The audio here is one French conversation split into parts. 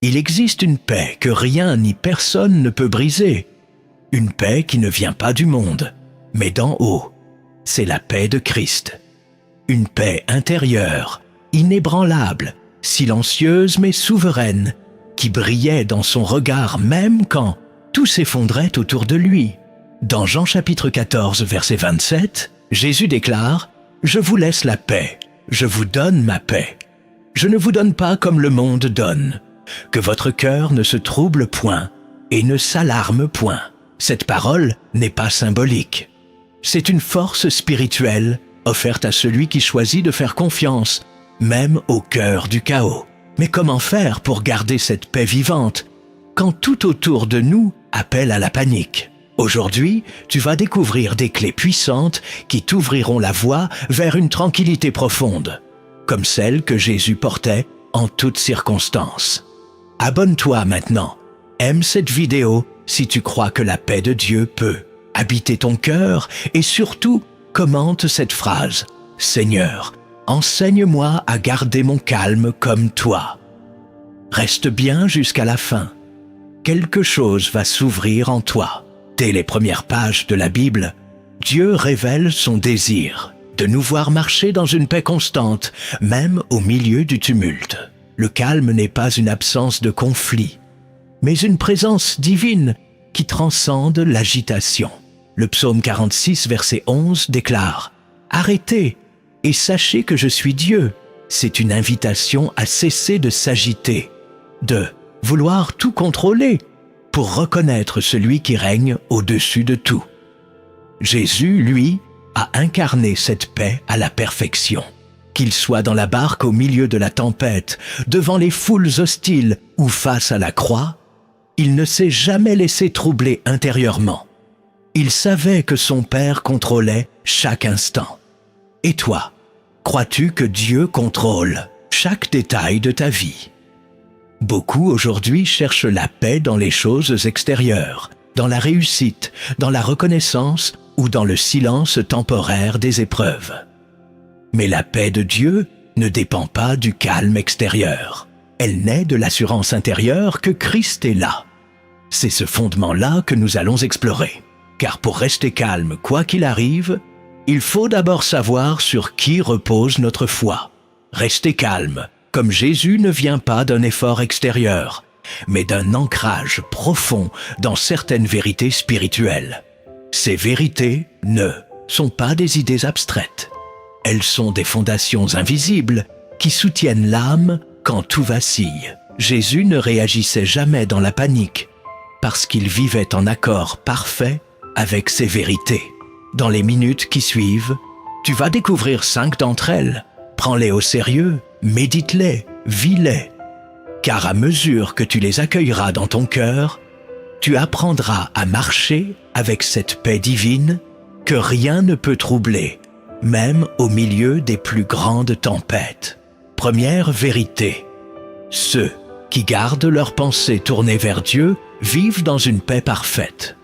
Il existe une paix que rien ni personne ne peut briser. Une paix qui ne vient pas du monde, mais d'en haut. C'est la paix de Christ. Une paix intérieure, inébranlable, silencieuse mais souveraine, qui brillait dans son regard même quand tout s'effondrait autour de lui. Dans Jean chapitre 14, verset 27, Jésus déclare « Je vous laisse la paix, je vous donne ma paix. Je ne vous donne pas comme le monde donne. Que votre cœur ne se trouble point et ne s'alarme point. » Cette parole n'est pas symbolique. C'est une force spirituelle offerte à celui qui choisit de faire confiance, même au cœur du chaos. Mais comment faire pour garder cette paix vivante quand tout autour de nous appelle à la panique? Aujourd'hui, tu vas découvrir des clés puissantes qui t'ouvriront la voie vers une tranquillité profonde, comme celle que Jésus portait en toutes circonstances. Abonne-toi maintenant. Aime cette vidéo si tu crois que la paix de Dieu peut habiter ton cœur et surtout commente cette phrase « Seigneur, enseigne-moi à garder mon calme comme toi. » Reste bien jusqu'à la fin. Quelque chose va s'ouvrir en toi. Dès les premières pages de la Bible, Dieu révèle son désir de nous voir marcher dans une paix constante, même au milieu du tumulte. Le calme n'est pas une absence de conflit, mais une présence divine qui transcende l'agitation. Le psaume 46, verset 11 déclare « Arrêtez et sachez que je suis Dieu ». C'est une invitation à cesser de s'agiter, de vouloir tout contrôler pour reconnaître celui qui règne au-dessus de tout. Jésus, lui, a incarné cette paix à la perfection. Qu'il soit dans la barque au milieu de la tempête, devant les foules hostiles ou face à la croix, il ne s'est jamais laissé troubler intérieurement. Il savait que son Père contrôlait chaque instant. Et toi, crois-tu que Dieu contrôle chaque détail de ta vie? Beaucoup aujourd'hui cherchent la paix dans les choses extérieures, dans la réussite, dans la reconnaissance ou dans le silence temporaire des épreuves. Mais la paix de Dieu ne dépend pas du calme extérieur. Elle naît de l'assurance intérieure que Christ est là. C'est ce fondement-là que nous allons explorer. Car pour rester calme quoi qu'il arrive, il faut d'abord savoir sur qui repose notre foi. Rester calme, comme Jésus ne vient pas d'un effort extérieur, mais d'un ancrage profond dans certaines vérités spirituelles. Ces vérités ne sont pas des idées abstraites. Elles sont des fondations invisibles qui soutiennent l'âme quand tout vacille. Jésus ne réagissait jamais dans la panique parce qu'il vivait en accord parfait avec ces vérités. Dans les minutes qui suivent, tu vas découvrir 5 d'entre elles. Prends-les au sérieux, médite-les, vis-les. Car à mesure que tu les accueilleras dans ton cœur, tu apprendras à marcher avec cette paix divine que rien ne peut troubler, même au milieu des plus grandes tempêtes. Première vérité. Ceux qui gardent leurs pensées tournées vers Dieu vivent dans une paix parfaite.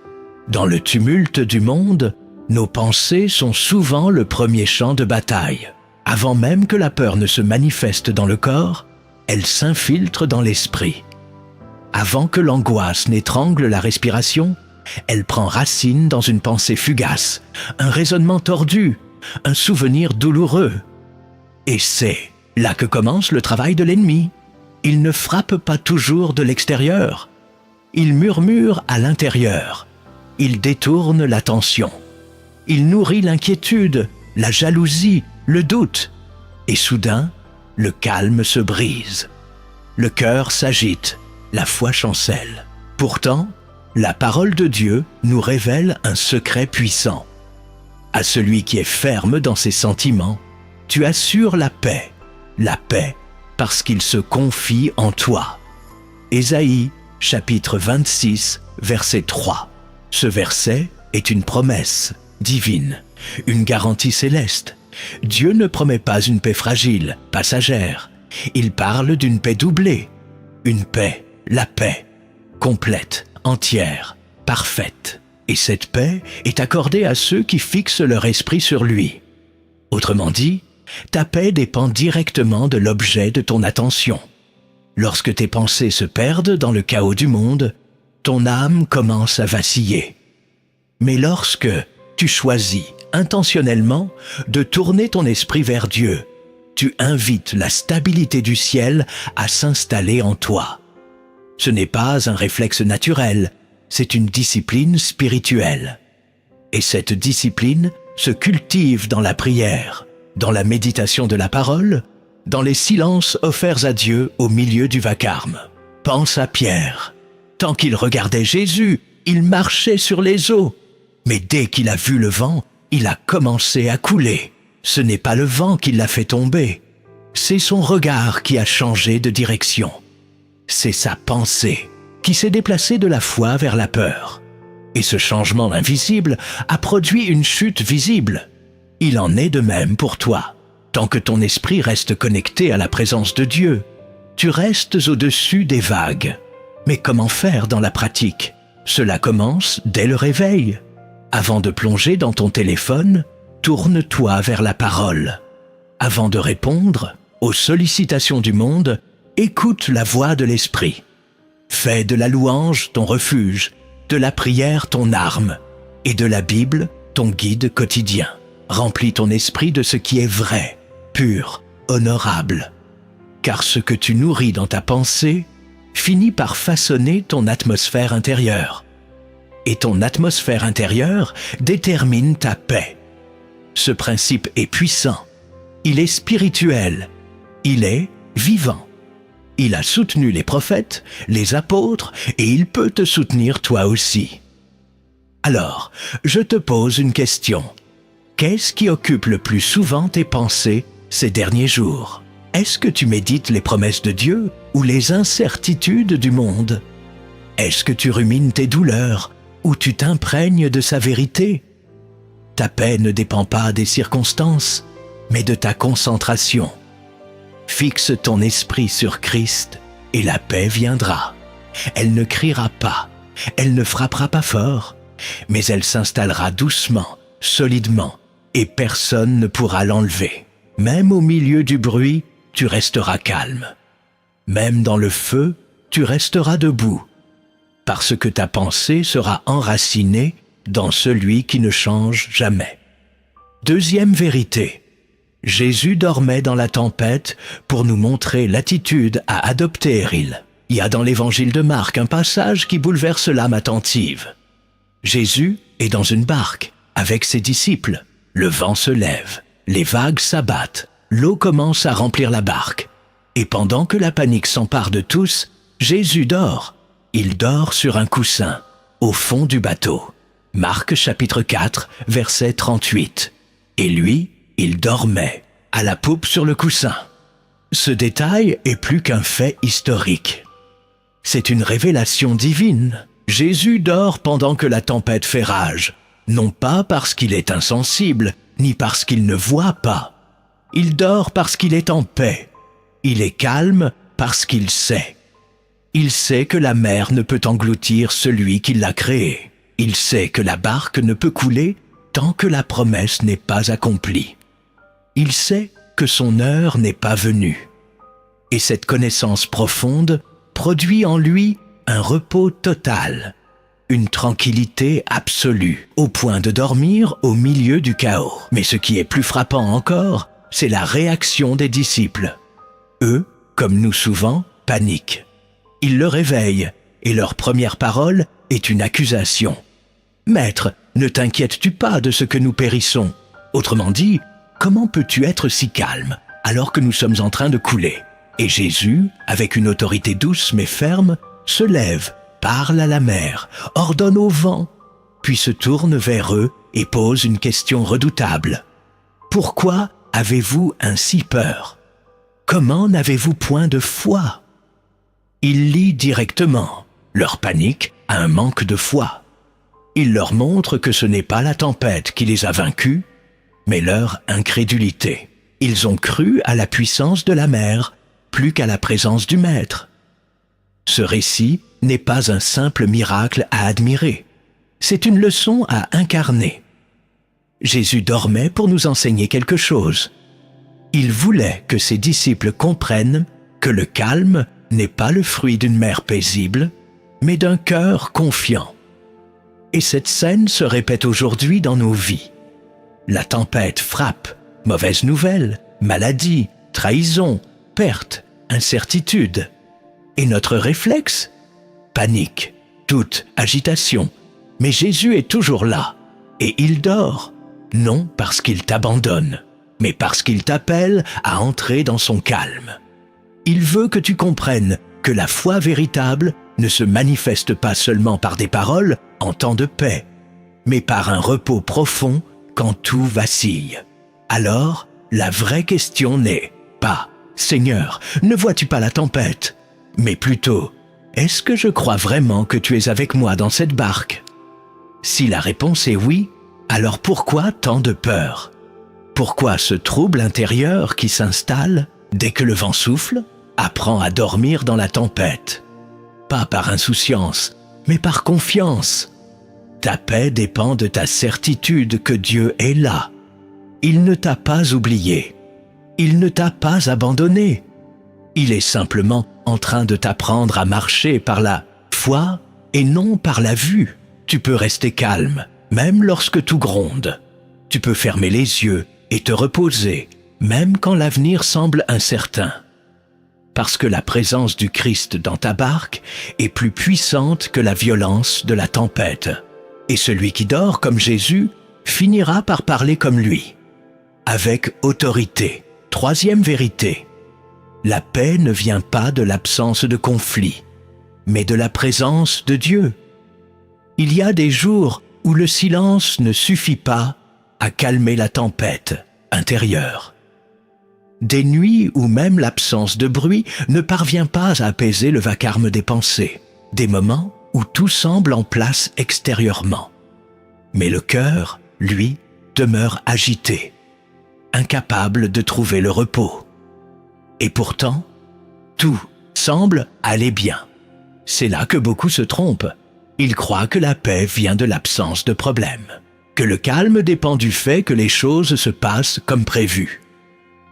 Dans le tumulte du monde, nos pensées sont souvent le premier champ de bataille. Avant même que la peur ne se manifeste dans le corps, elle s'infiltre dans l'esprit. Avant que l'angoisse n'étrangle la respiration, elle prend racine dans une pensée fugace, un raisonnement tordu, un souvenir douloureux. Et c'est là que commence le travail de l'ennemi. Il ne frappe pas toujours de l'extérieur. Il murmure à l'intérieur. Il détourne l'attention. Il nourrit l'inquiétude, la jalousie, le doute. Et soudain, le calme se brise. Le cœur s'agite, la foi chancelle. Pourtant, la parole de Dieu nous révèle un secret puissant. À celui qui est ferme dans ses sentiments, tu assures la paix parce qu'il se confie en toi. Ésaïe, chapitre 26, verset 3. Ce verset est une promesse divine, une garantie céleste. Dieu ne promet pas une paix fragile, passagère. Il parle d'une paix doublée. Une paix, la paix, complète, entière, parfaite. Et cette paix est accordée à ceux qui fixent leur esprit sur lui. Autrement dit, ta paix dépend directement de l'objet de ton attention. Lorsque tes pensées se perdent dans le chaos du monde, ton âme commence à vaciller. Mais lorsque tu choisis intentionnellement de tourner ton esprit vers Dieu, tu invites la stabilité du ciel à s'installer en toi. Ce n'est pas un réflexe naturel, c'est une discipline spirituelle. Et cette discipline se cultive dans la prière, dans la méditation de la parole, dans les silences offerts à Dieu au milieu du vacarme. Pense à Pierre. Tant qu'il regardait Jésus, il marchait sur les eaux. Mais dès qu'il a vu le vent, il a commencé à couler. Ce n'est pas le vent qui l'a fait tomber. C'est son regard qui a changé de direction. C'est sa pensée qui s'est déplacée de la foi vers la peur. Et ce changement invisible a produit une chute visible. Il en est de même pour toi. Tant que ton esprit reste connecté à la présence de Dieu, tu restes au-dessus des vagues. Mais comment faire dans la pratique? Cela commence dès le réveil. Avant de plonger dans ton téléphone, tourne-toi vers la parole. Avant de répondre aux sollicitations du monde, écoute la voix de l'esprit. Fais de la louange ton refuge, de la prière ton arme, et de la Bible ton guide quotidien. Remplis ton esprit de ce qui est vrai, pur, honorable. Car ce que tu nourris dans ta pensée finit par façonner ton atmosphère intérieure. Et ton atmosphère intérieure détermine ta paix. Ce principe est puissant, il est spirituel, il est vivant. Il a soutenu les prophètes, les apôtres, et il peut te soutenir toi aussi. Alors, je te pose une question. Qu'est-ce qui occupe le plus souvent tes pensées ces derniers jours? Est-ce que tu médites les promesses de Dieu ou les incertitudes du monde? Est-ce que tu rumines tes douleurs ou tu t'imprègnes de sa vérité? Ta paix ne dépend pas des circonstances, mais de ta concentration. Fixe ton esprit sur Christ et la paix viendra. Elle ne criera pas, elle ne frappera pas fort, mais elle s'installera doucement, solidement, et personne ne pourra l'enlever. Même au milieu du bruit, tu resteras calme. Même dans le feu, tu resteras debout, parce que ta pensée sera enracinée dans celui qui ne change jamais. Deuxième vérité. Jésus dormait dans la tempête pour nous montrer l'attitude à adopter. Il y a dans l'évangile de Marc un passage qui bouleverse l'âme attentive. Jésus est dans une barque avec ses disciples. Le vent se lève, les vagues s'abattent, l'eau commence à remplir la barque. Et pendant que la panique s'empare de tous, Jésus dort. Il dort sur un coussin, au fond du bateau. Marc chapitre 4, verset 38. Et lui, il dormait, à la poupe sur le coussin. Ce détail est plus qu'un fait historique. C'est une révélation divine. Jésus dort pendant que la tempête fait rage, non pas parce qu'il est insensible, ni parce qu'il ne voit pas. Il dort parce qu'il est en paix. Il est calme parce qu'il sait. Il sait que la mer ne peut engloutir celui qui l'a créé. Il sait que la barque ne peut couler tant que la promesse n'est pas accomplie. Il sait que son heure n'est pas venue. Et cette connaissance profonde produit en lui un repos total, une tranquillité absolue, au point de dormir au milieu du chaos. Mais ce qui est plus frappant encore, c'est la réaction des disciples. Eux, comme nous souvent, paniquent. Ils le réveillent, et leur première parole est une accusation. « Maître, ne t'inquiètes-tu pas de ce que nous périssons ?» Autrement dit, comment peux-tu être si calme alors que nous sommes en train de couler? Et Jésus, avec une autorité douce mais ferme, se lève, parle à la mer, ordonne au vent, puis se tourne vers eux et pose une question redoutable. « Pourquoi avez-vous ainsi peur? Comment n'avez-vous point de foi ?» Il lie directement leur panique à un manque de foi. Il leur montre que ce n'est pas la tempête qui les a vaincus, mais leur incrédulité. Ils ont cru à la puissance de la mer plus qu'à la présence du Maître. Ce récit n'est pas un simple miracle à admirer, c'est une leçon à incarner. Jésus dormait pour nous enseigner quelque chose. Il voulait que ses disciples comprennent que le calme n'est pas le fruit d'une mère paisible, mais d'un cœur confiant. Et cette scène se répète aujourd'hui dans nos vies. La tempête frappe, mauvaise nouvelle, maladie, trahison, perte, incertitude. Et notre réflexe? Panique, doute, agitation. Mais Jésus est toujours là, et il dort, non parce qu'il t'abandonne, mais parce qu'il t'appelle à entrer dans son calme. Il veut que tu comprennes que la foi véritable ne se manifeste pas seulement par des paroles en temps de paix, mais par un repos profond quand tout vacille. Alors, la vraie question n'est pas « Seigneur, ne vois-tu pas la tempête ?» mais plutôt « Est-ce que je crois vraiment que tu es avec moi dans cette barque ?» Si la réponse est oui, alors pourquoi tant de peur? Pourquoi ce trouble intérieur qui s'installe dès que le vent souffle? Apprends à dormir dans la tempête. Pas par insouciance, mais par confiance. Ta paix dépend de ta certitude que Dieu est là. Il ne t'a pas oublié. Il ne t'a pas abandonné. Il est simplement en train de t'apprendre à marcher par la foi et non par la vue. Tu peux rester calme, même lorsque tout gronde. Tu peux fermer les yeux et te reposer, même quand l'avenir semble incertain. Parce que la présence du Christ dans ta barque est plus puissante que la violence de la tempête. Et celui qui dort comme Jésus finira par parler comme lui, avec autorité. Troisième vérité, la paix ne vient pas de l'absence de conflit, mais de la présence de Dieu. Il y a des jours où le silence ne suffit pas à calmer la tempête intérieure. Des nuits où même l'absence de bruit ne parvient pas à apaiser le vacarme des pensées. Des moments où tout semble en place extérieurement. Mais le cœur, lui, demeure agité, incapable de trouver le repos. Et pourtant, tout semble aller bien. C'est là que beaucoup se trompent. Ils croient que la paix vient de l'absence de problème, que le calme dépend du fait que les choses se passent comme prévu.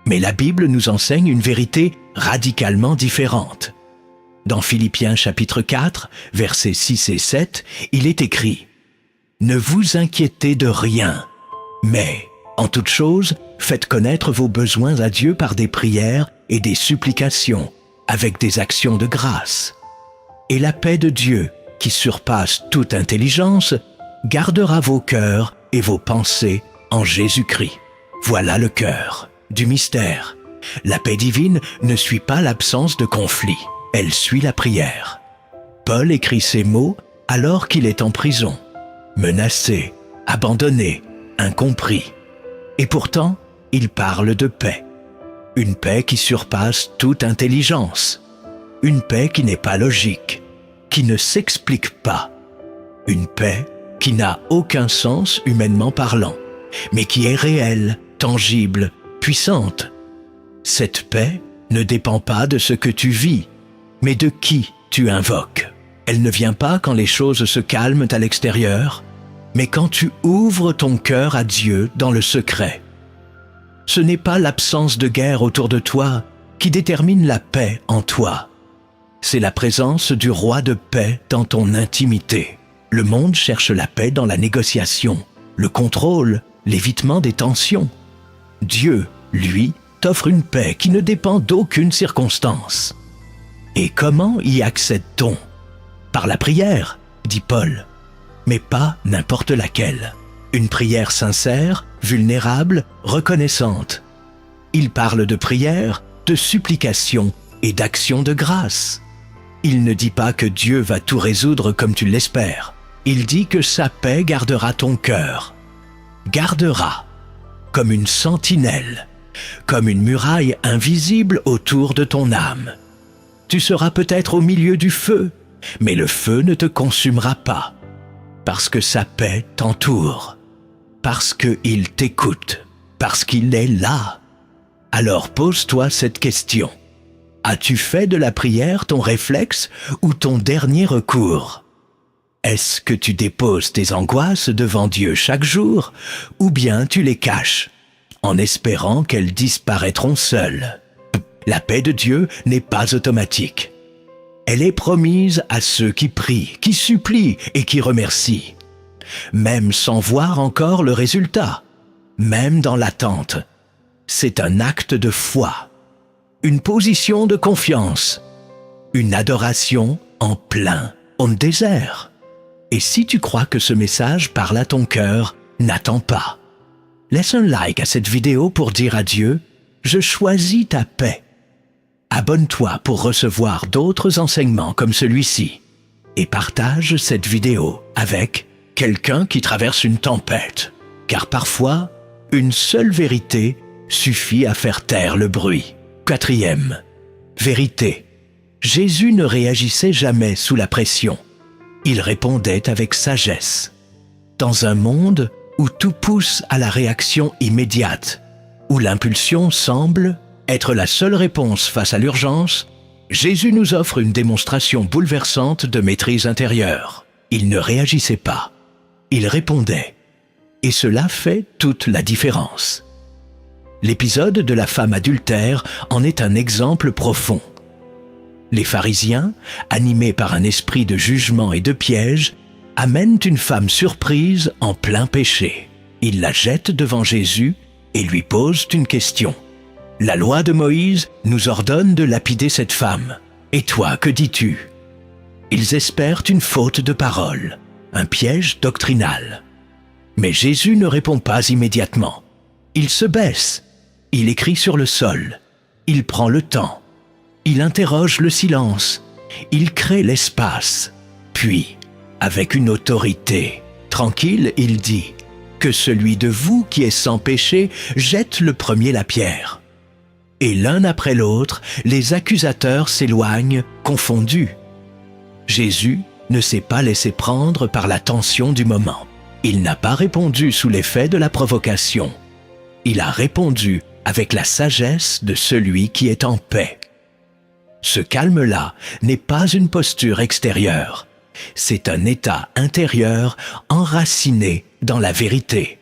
Mais la Bible nous enseigne une vérité radicalement différente. Dans Philippiens chapitre 4, versets 6 et 7, il est écrit « Ne vous inquiétez de rien, mais, en toute chose, faites connaître vos besoins à Dieu par des prières et des supplications, avec des actions de grâce. Et la paix de Dieu, qui surpasse toute intelligence, gardera vos cœurs et vos pensées en Jésus-Christ. » Voilà le cœur du mystère. La paix divine ne suit pas l'absence de conflit, elle suit la prière. Paul écrit ces mots alors qu'il est en prison, menacé, abandonné, incompris. Et pourtant, il parle de paix. Une paix qui surpasse toute intelligence. Une paix qui n'est pas logique, qui ne s'explique pas. Une paix qui n'a aucun sens humainement parlant, mais qui est réelle, tangible, puissante. Cette paix ne dépend pas de ce que tu vis, mais de qui tu invoques. Elle ne vient pas quand les choses se calment à l'extérieur, mais quand tu ouvres ton cœur à Dieu dans le secret. Ce n'est pas l'absence de guerre autour de toi qui détermine la paix en toi. C'est la présence du roi de paix dans ton intimité. Le monde cherche la paix dans la négociation, le contrôle, l'évitement des tensions. Dieu, lui, t'offre une paix qui ne dépend d'aucune circonstance. Et comment y accède-t-on? Par la prière, dit Paul, mais pas n'importe laquelle. Une prière sincère, vulnérable, reconnaissante. Il parle de prière, de supplication et d'action de grâce. Il ne dit pas que Dieu va tout résoudre comme tu l'espères. Il dit que sa paix gardera ton cœur. Gardera, comme une sentinelle, comme une muraille invisible autour de ton âme. Tu seras peut-être au milieu du feu, mais le feu ne te consumera pas, parce que sa paix t'entoure, parce qu'il t'écoute, parce qu'il est là. Alors pose-toi cette question. As-tu fait de la prière ton réflexe ou ton dernier recours? Est-ce que tu déposes tes angoisses devant Dieu chaque jour, ou bien tu les caches, en espérant qu'elles disparaîtront seules? La paix de Dieu n'est pas automatique. Elle est promise à ceux qui prient, qui supplient et qui remercient. Même sans voir encore le résultat, même dans l'attente. C'est un acte de foi, une position de confiance, une adoration en plein, en désert. Et si tu crois que ce message parle à ton cœur, n'attends pas. Laisse un like à cette vidéo pour dire à Dieu, « Je choisis ta paix ». Abonne-toi pour recevoir d'autres enseignements comme celui-ci et partage cette vidéo avec quelqu'un qui traverse une tempête, car parfois, une seule vérité suffit à faire taire le bruit. 4e, vérité. Jésus ne réagissait jamais sous la pression. Il répondait avec sagesse. Dans un monde où tout pousse à la réaction immédiate, où l'impulsion semble être la seule réponse face à l'urgence, Jésus nous offre une démonstration bouleversante de maîtrise intérieure. Il ne réagissait pas. Il répondait. Et cela fait toute la différence. L'épisode de la femme adultère en est un exemple profond. Les pharisiens, animés par un esprit de jugement et de piège, amènent une femme surprise en plein péché. Ils la jettent devant Jésus et lui posent une question. La loi de Moïse nous ordonne de lapider cette femme. Et toi, que dis-tu? Ils espèrent une faute de parole, un piège doctrinal. Mais Jésus ne répond pas immédiatement. Il se baisse, il écrit sur le sol, il prend le temps, il interroge le silence, il crée l'espace. Puis, avec une autorité tranquille, il dit « Que celui de vous qui est sans péché jette le premier la pierre. » Et l'un après l'autre, les accusateurs s'éloignent, confondus. Jésus ne s'est pas laissé prendre par la tension du moment. Il n'a pas répondu sous l'effet de la provocation. Il a répondu avec la sagesse de celui qui est en paix. Ce calme-là n'est pas une posture extérieure. C'est un état intérieur enraciné dans la vérité.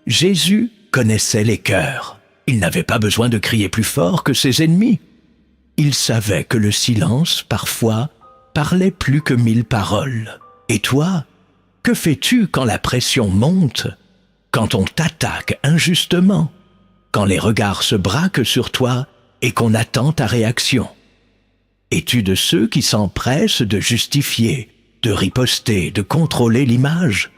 Jésus connaissait les cœurs. Il n'avait pas besoin de crier plus fort que ses ennemis. Il savait que le silence, parfois, parlait plus que 1000 paroles. Et toi, que fais-tu quand la pression monte, quand on t'attaque injustement, quand les regards se braquent sur toi et qu'on attend ta réaction? Es-tu de ceux qui s'empressent de justifier, de riposter, de contrôler l'image?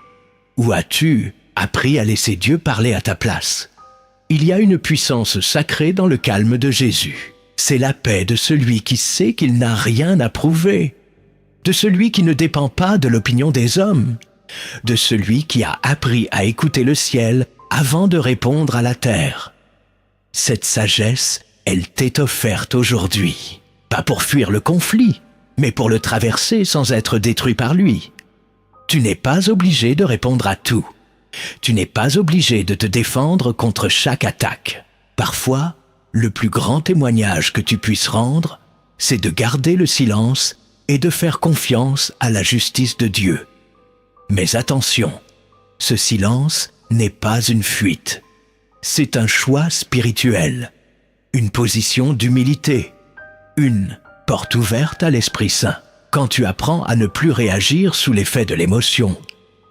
Ou as-tu appris à laisser Dieu parler à ta place? Il y a une puissance sacrée dans le calme de Jésus. C'est la paix de celui qui sait qu'il n'a rien à prouver, de celui qui ne dépend pas de l'opinion des hommes, de celui qui a appris à écouter le ciel avant de répondre à la terre. Cette sagesse, elle t'est offerte aujourd'hui, pas pour fuir le conflit, mais pour le traverser sans être détruit par lui. Tu n'es pas obligé de répondre à tout. Tu n'es pas obligé de te défendre contre chaque attaque. Parfois, le plus grand témoignage que tu puisses rendre, c'est de garder le silence et de faire confiance à la justice de Dieu. Mais attention, ce silence n'est pas une fuite. C'est un choix spirituel, une position d'humilité, une porte ouverte à l'Esprit Saint. Quand tu apprends à ne plus réagir sous l'effet de l'émotion,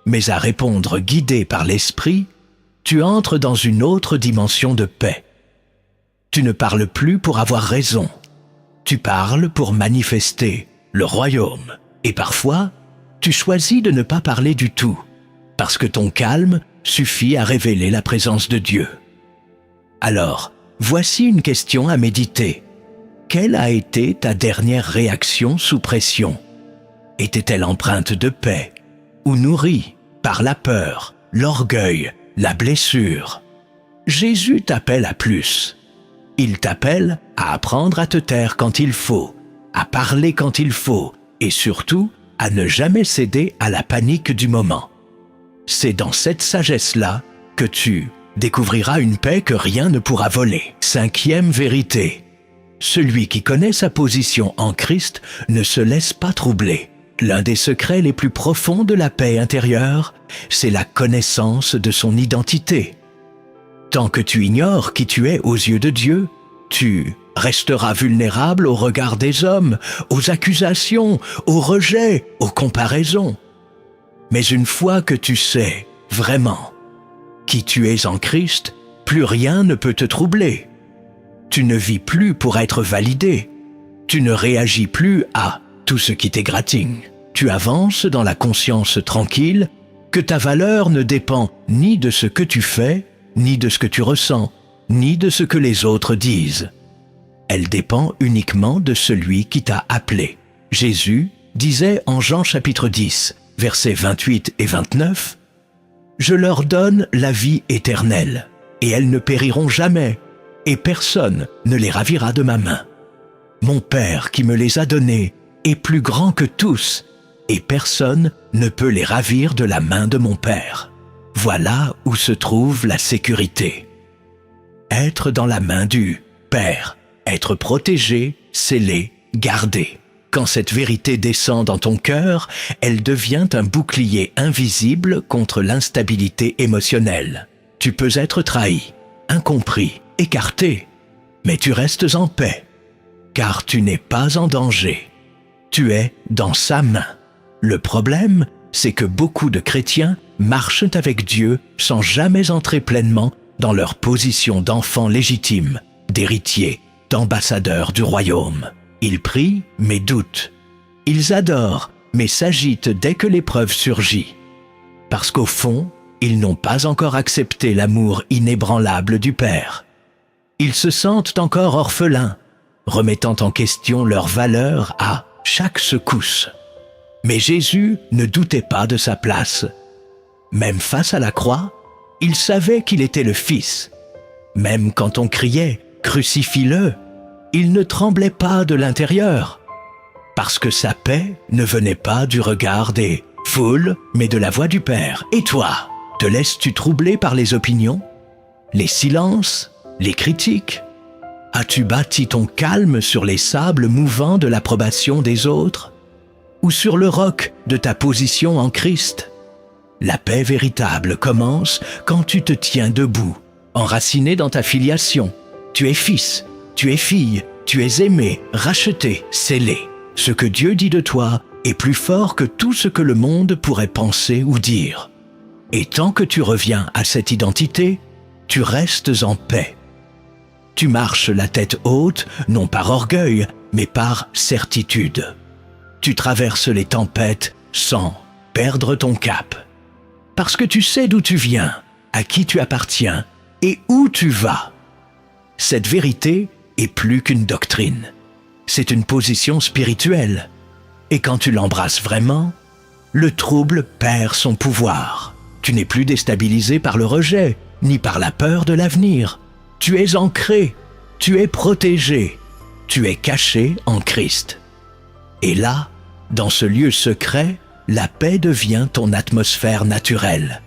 mais à répondre guidé par l'Esprit, tu entres dans une autre dimension de paix. Tu ne parles plus pour avoir raison. Tu parles pour manifester le royaume. Et parfois, tu choisis de ne pas parler du tout, parce que ton calme suffit à révéler la présence de Dieu. Alors, voici une question à méditer. Quelle a été ta dernière réaction sous pression? Était-elle empreinte de paix ou nourrie par la peur, l'orgueil, la blessure? Jésus t'appelle à plus. Il t'appelle à apprendre à te taire quand il faut, à parler quand il faut, et surtout à ne jamais céder à la panique du moment. C'est dans cette sagesse-là que tu découvriras une paix que rien ne pourra voler. 5e vérité. Celui qui connaît sa position en Christ ne se laisse pas troubler. L'un des secrets les plus profonds de la paix intérieure, c'est la connaissance de son identité. Tant que tu ignores qui tu es aux yeux de Dieu, tu restera vulnérable au regard des hommes, aux accusations, aux rejets, aux comparaisons. Mais une fois que tu sais vraiment qui tu es en Christ, plus rien ne peut te troubler. Tu ne vis plus pour être validé. Tu ne réagis plus à tout ce qui t'égratigne. Tu avances dans la conscience tranquille que ta valeur ne dépend ni de ce que tu fais, ni de ce que tu ressens, ni de ce que les autres disent. Elle dépend uniquement de celui qui t'a appelé. Jésus disait en Jean chapitre 10, versets 28 et 29, « Je leur donne la vie éternelle, et elles ne périront jamais, et personne ne les ravira de ma main. Mon Père qui me les a donnés est plus grand que tous, et personne ne peut les ravir de la main de mon Père. Voilà où se trouve la sécurité. Être dans la main du Père, être protégé, scellé, gardé. Quand cette vérité descend dans ton cœur, elle devient un bouclier invisible contre l'instabilité émotionnelle. Tu peux être trahi, incompris, écarté, mais tu restes en paix, car tu n'es pas en danger. Tu es dans sa main. Le problème, c'est que beaucoup de chrétiens marchent avec Dieu sans jamais entrer pleinement dans leur position d'enfant légitime, d'héritier, d'ambassadeur du royaume. Ils prient, mais doutent. Ils adorent, mais s'agitent dès que l'épreuve surgit. Parce qu'au fond, ils n'ont pas encore accepté l'amour inébranlable du Père. Ils se sentent encore orphelins, remettant en question leur valeur à chaque secousse. Mais Jésus ne doutait pas de sa place. Même face à la croix, il savait qu'il était le Fils. Même quand on criait « Crucifie-le », il ne tremblait pas de l'intérieur, parce que sa paix ne venait pas du regard des foules, mais de la voix du Père. Et toi, te laisses-tu troubler par les opinions, les silences, les critiques? As-tu bâti ton calme sur les sables mouvants de l'approbation des autres, ou sur le roc de ta position en Christ? La paix véritable commence quand tu te tiens debout, enraciné dans ta filiation. Tu es fils, tu es fille, tu es aimé, racheté, scellé. Ce que Dieu dit de toi est plus fort que tout ce que le monde pourrait penser ou dire. Et tant que tu reviens à cette identité, tu restes en paix. Tu marches la tête haute, non par orgueil, mais par certitude. Tu traverses les tempêtes sans perdre ton cap. Parce que tu sais d'où tu viens, à qui tu appartiens et où tu vas. Cette vérité est plus qu'une doctrine. C'est une position spirituelle. Et quand tu l'embrasses vraiment, le trouble perd son pouvoir. Tu n'es plus déstabilisé par le rejet, ni par la peur de l'avenir. Tu es ancré, tu es protégé, tu es caché en Christ. Et là, dans ce lieu secret, la paix devient ton atmosphère naturelle.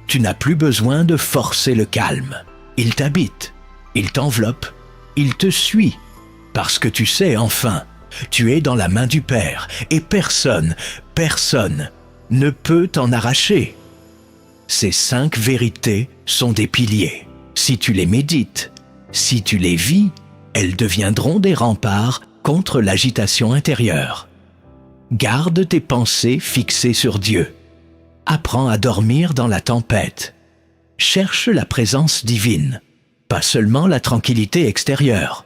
Tu n'as plus besoin de forcer le calme. Il t'habite, il t'enveloppe, il te suit, parce que tu sais enfin, tu es dans la main du Père et personne ne peut t'en arracher. Ces 5 vérités sont des piliers. Si tu les médites, si tu les vis, elles deviendront des remparts contre l'agitation intérieure. Garde tes pensées fixées sur Dieu. Apprends à dormir dans la tempête. Cherche la présence divine, pas seulement la tranquillité extérieure.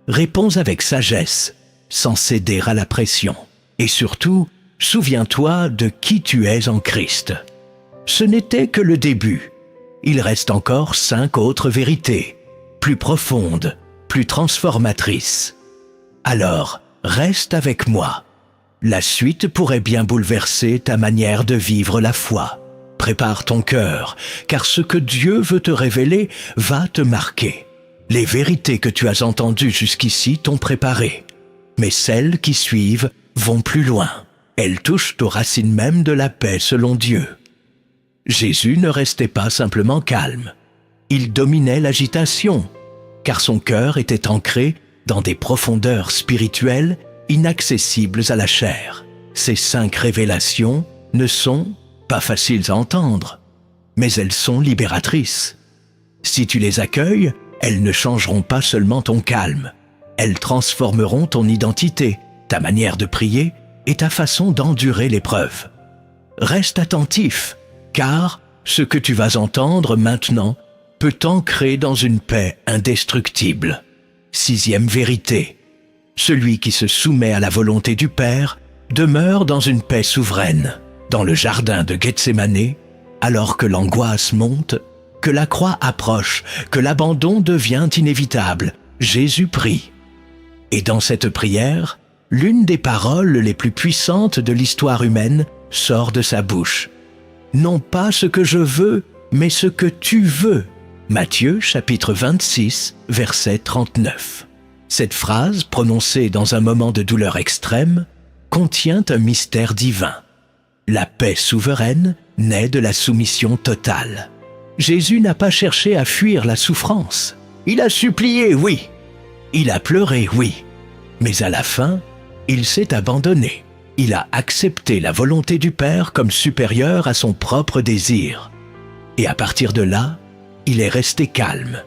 Réponds avec sagesse, sans céder à la pression. Et surtout, souviens-toi de qui tu es en Christ. Ce n'était que le début. Il reste encore 5 autres vérités, plus profondes, plus transformatrices. Alors, reste avec moi. La suite pourrait bien bouleverser ta manière de vivre la foi. Prépare ton cœur, car ce que Dieu veut te révéler va te marquer. Les vérités que tu as entendues jusqu'ici t'ont préparé, mais celles qui suivent vont plus loin. Elles touchent aux racines mêmes de la paix selon Dieu. Jésus ne restait pas simplement calme. Il dominait l'agitation, car son cœur était ancré dans des profondeurs spirituelles inaccessibles à la chair. Ces 5 révélations ne sont pas faciles à entendre, mais elles sont libératrices. Si tu les accueilles, elles ne changeront pas seulement ton calme, Elles transformeront ton identité, ta manière de prier et ta façon d'endurer l'épreuve. Reste attentif, car ce que tu vas entendre maintenant peut t'ancrer dans une paix indestructible. 6e vérité. Celui qui se soumet à la volonté du Père demeure dans une paix souveraine. Dans le jardin de Gethsémanée, alors que l'angoisse monte, que la croix approche, que l'abandon devient inévitable, Jésus prie. Et dans cette prière, l'une des paroles les plus puissantes de l'histoire humaine sort de sa bouche. Non pas ce que je veux, mais ce que tu veux. Matthieu chapitre 26, verset 39. Cette phrase, prononcée dans un moment de douleur extrême, contient un mystère divin. La paix souveraine naît de la soumission totale. Jésus n'a pas cherché à fuir la souffrance. Il a supplié, oui. Il a pleuré, oui. Mais à la fin, il s'est abandonné. Il a accepté la volonté du Père comme supérieure à son propre désir. Et à partir de là, il est resté calme,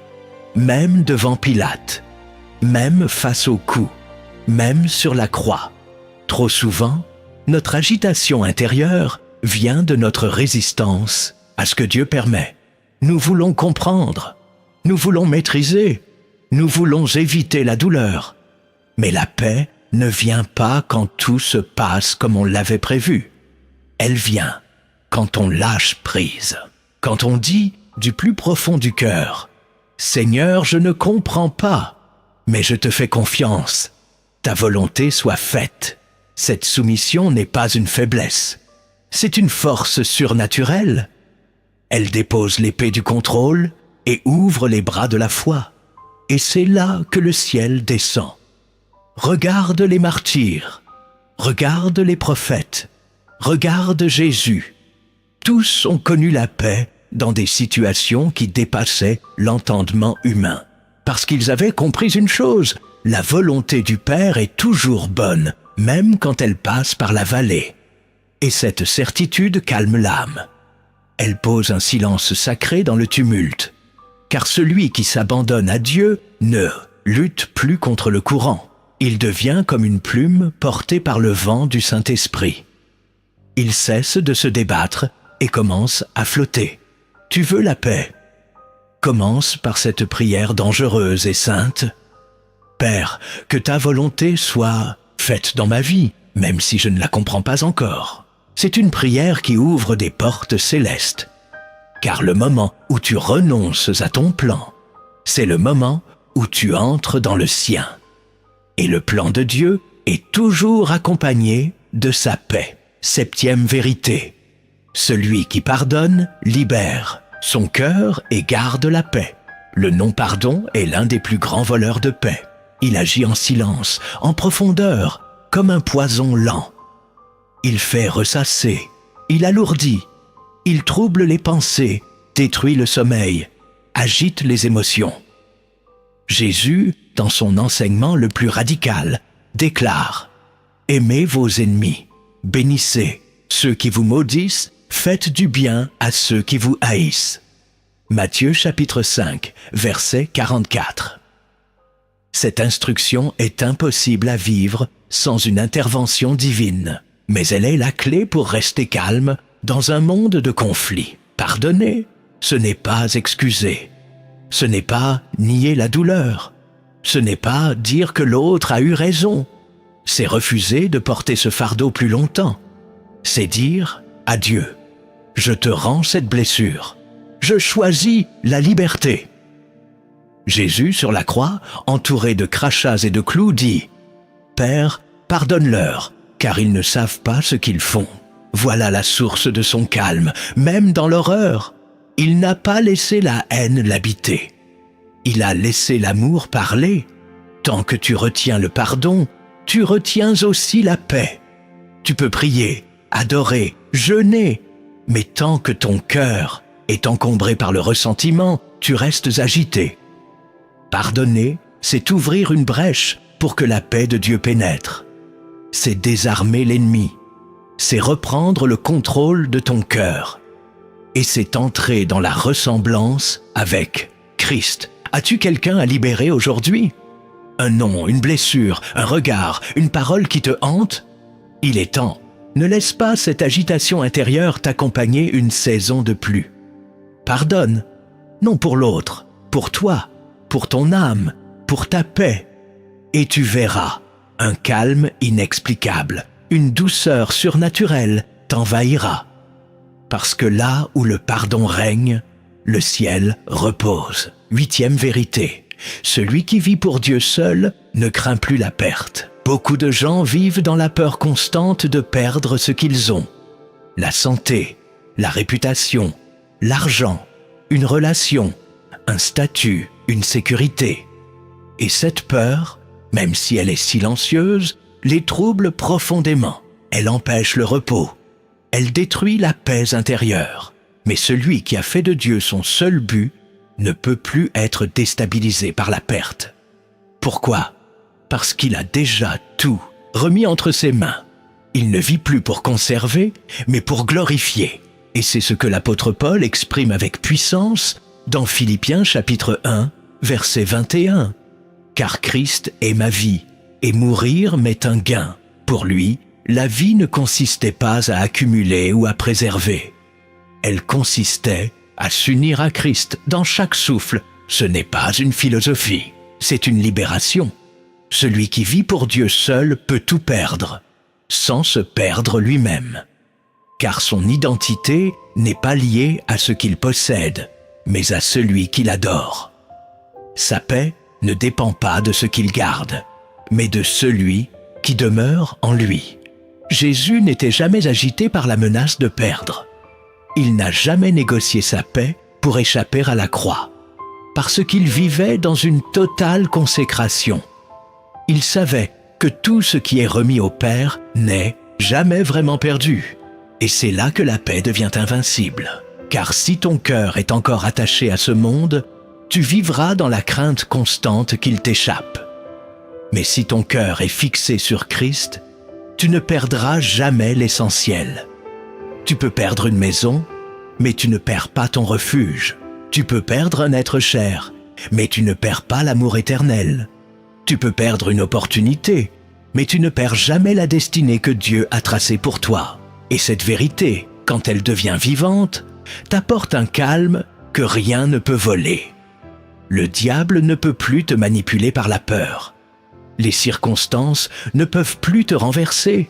même devant Pilate, même face au coup, même sur la croix. Trop souvent, notre agitation intérieure vient de notre résistance à ce que Dieu permet. Nous voulons comprendre, nous voulons maîtriser, nous voulons éviter la douleur. Mais la paix ne vient pas quand tout se passe comme on l'avait prévu. Elle vient quand on lâche prise, quand on dit du plus profond du cœur, « Seigneur, je ne comprends pas, mais je te fais confiance. Ta volonté soit faite. » Cette soumission n'est pas une faiblesse, c'est une force surnaturelle. Elle dépose l'épée du contrôle et ouvre les bras de la foi. Et c'est là que le ciel descend. Regarde les martyrs, regarde les prophètes, regarde Jésus. Tous ont connu la paix dans des situations qui dépassaient l'entendement humain. Parce qu'ils avaient compris une chose, la volonté du Père est toujours bonne, même quand elle passe par la vallée. Et cette certitude calme l'âme. Elle pose un silence sacré dans le tumulte, car celui qui s'abandonne à Dieu ne lutte plus contre le courant. Il devient comme une plume portée par le vent du Saint-Esprit. Il cesse de se débattre et commence à flotter. Tu veux la paix? Commence par cette prière dangereuse et sainte. Père, que ta volonté soit faite dans ma vie, même si je ne la comprends pas encore. C'est une prière qui ouvre des portes célestes. Car le moment où tu renonces à ton plan, c'est le moment où tu entres dans le sien. Et le plan de Dieu est toujours accompagné de sa paix. 7e vérité. Celui qui pardonne libère son cœur et garde la paix. Le non-pardon est l'un des plus grands voleurs de paix. Il agit en silence, en profondeur, comme un poison lent. Il fait ressasser, il alourdit, il trouble les pensées, détruit le sommeil, agite les émotions. Jésus, dans son enseignement le plus radical, déclare « Aimez vos ennemis, bénissez ceux qui vous maudissent, faites du bien à ceux qui vous haïssent. » Matthieu chapitre 5, verset 44. Cette instruction est impossible à vivre sans une intervention divine, mais elle est la clé pour rester calme dans un monde de conflits. Pardonner, ce n'est pas excuser. Ce n'est pas nier la douleur. Ce n'est pas dire que l'autre a eu raison. C'est refuser de porter ce fardeau plus longtemps. C'est dire à Dieu, « Je te rends cette blessure. Je choisis la liberté. » Jésus, sur la croix, entouré de crachats et de clous, dit « Père, pardonne-leur, car ils ne savent pas ce qu'ils font. » Voilà la source de son calme, même dans l'horreur. Il n'a pas laissé la haine l'habiter. Il a laissé l'amour parler. Tant que tu retiens le pardon, tu retiens aussi la paix. Tu peux prier, adorer, jeûner, mais tant que ton cœur est encombré par le ressentiment, tu restes agité. Pardonner, c'est ouvrir une brèche pour que la paix de Dieu pénètre. C'est désarmer l'ennemi. C'est reprendre le contrôle de ton cœur. Et c'est entrer dans la ressemblance avec Christ. As-tu quelqu'un à libérer aujourd'hui? un nom, une blessure, un regard, une parole qui te hante? Il est temps. Ne laisse pas cette agitation intérieure t'accompagner une saison de plus. Pardonne, non pour l'autre, pour toi, pour ton âme, pour ta paix. Et tu verras, un calme inexplicable, une douceur surnaturelle t'envahira. Parce que là où le pardon règne, le ciel repose. 8e vérité. Celui qui vit pour Dieu seul ne craint plus la perte. Beaucoup de gens vivent dans la peur constante de perdre ce qu'ils ont. La santé, la réputation, l'argent, une relation, un statut, une sécurité. Et cette peur, même si elle est silencieuse, les trouble profondément. Elle empêche le repos. Elle détruit la paix intérieure. Mais celui qui a fait de Dieu son seul but ne peut plus être déstabilisé par la perte. Pourquoi ? Parce qu'il a déjà tout remis entre ses mains. Il ne vit plus pour conserver, mais pour glorifier. Et c'est ce que l'apôtre Paul exprime avec puissance dans Philippiens chapitre 1, verset 21. « Car Christ est ma vie, et mourir m'est un gain. Pour lui, la vie ne consistait pas à accumuler ou à préserver. Elle consistait à s'unir à Christ dans chaque souffle. Ce n'est pas une philosophie, c'est une libération. Celui qui vit pour Dieu seul peut tout perdre, sans se perdre lui-même. Car son identité n'est pas liée à ce qu'il possède, mais à celui qu'il adore. Sa paix ne dépend pas de ce qu'il garde, mais de celui qui demeure en lui. Jésus n'était jamais agité par la menace de perdre. Il n'a jamais négocié sa paix pour échapper à la croix, parce qu'il vivait dans une totale consécration. Il savait que tout ce qui est remis au Père n'est jamais vraiment perdu. Et c'est là que la paix devient invincible. Car si ton cœur est encore attaché à ce monde, tu vivras dans la crainte constante qu'il t'échappe. Mais si ton cœur est fixé sur Christ, tu ne perdras jamais l'essentiel. Tu peux perdre une maison, mais tu ne perds pas ton refuge. Tu peux perdre un être cher, mais tu ne perds pas l'amour éternel. Tu peux perdre une opportunité, mais tu ne perds jamais la destinée que Dieu a tracée pour toi. Et cette vérité, quand elle devient vivante, t'apporte un calme que rien ne peut voler. Le diable ne peut plus te manipuler par la peur. Les circonstances ne peuvent plus te renverser.